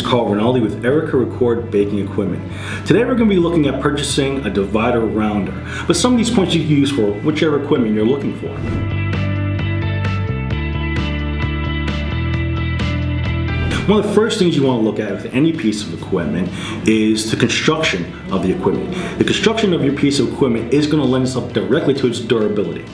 Carl Rinaldi with Erika Record Baking Equipment. Today we're going to be looking at purchasing a divider rounder, but some of these points you can use for whichever equipment you're looking for. One of the first things you want to look at with any piece of equipment is the construction of the equipment. The construction of your piece of equipment is going to lend itself directly to its durability.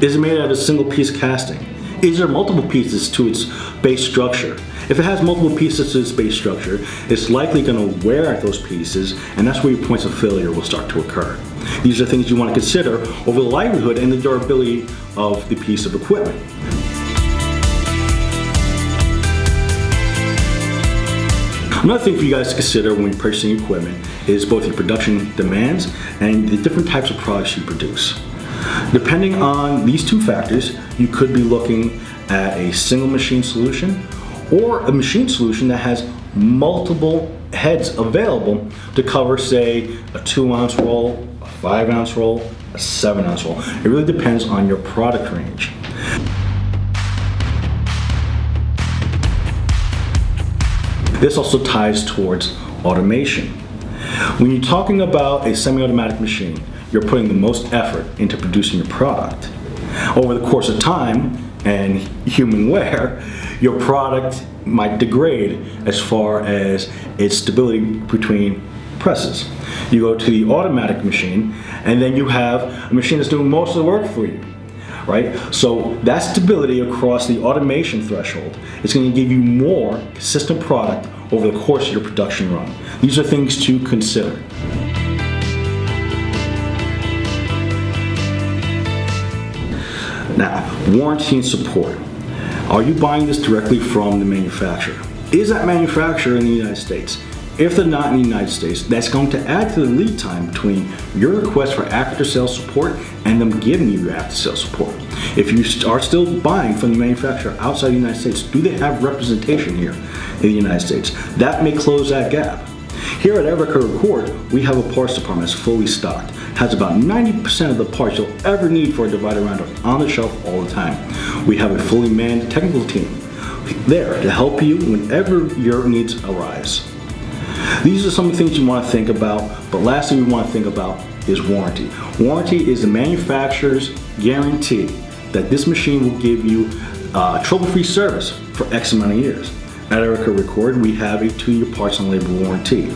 Is it made out of a single piece casting? Is there multiple pieces to its base structure? If it has multiple pieces to its base structure, it's likely going to wear at those pieces, and that's where your points of failure will start to occur. These are things you want to consider over the livelihood and the durability of the piece of equipment. Another thing for you guys to consider when purchasing equipment is both your production demands and the different types of products you produce. Depending on these two factors, you could be looking at a single machine solution or a machine solution that has multiple heads available to cover, say, a 2-ounce roll, a 5-ounce roll, a 7-ounce roll. It really depends on your product range. This also ties towards automation. When you're talking about a semi-automatic machine, you're putting the most effort into producing your product. Over the course of time and human wear, your product might degrade as far as its stability between presses. You go to the automatic machine, and then you have a machine that's doing most of the work for you, right? So that stability across the automation threshold is going to give you more consistent product over the course of your production run. These are things to consider. Now, warranty and support. Are you buying this directly from the manufacturer? Is that manufacturer in the United States? If they're not in the United States, that's going to add to the lead time between your request for after-sales support and them giving you your after-sales support. If you are still buying from the manufacturer outside the United States, do they have representation here in the United States? That may close that gap. Here at Erika Record, we have a parts department that's fully stocked. Has about 90% of the parts you'll ever need for a divider rounder on the shelf all the time. We have a fully manned technical team there to help you whenever your needs arise. These are some of the things you want to think about, but lastly we want to think about is warranty. Warranty is the manufacturer's guarantee that this machine will give you trouble-free service for X amount of years. At Erika Record, we have a 2-year parts and labor warranty.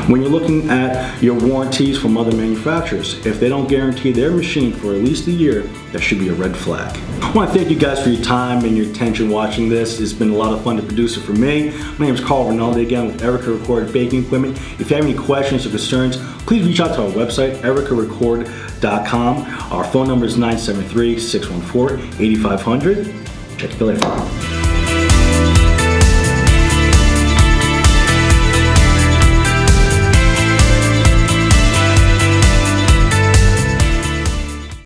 When you're looking at your warranties from other manufacturers, if they don't guarantee their machine for at least a year, that should be a red flag. I want to thank you guys for your time and your attention watching this. It's been a lot of fun to produce it for me. My name is Carl Rinaldi again with Erika Record Baking Equipment. If you have any questions or concerns, please reach out to our website, erikarecord.com. Our phone number is 973-614-8500. Check you later.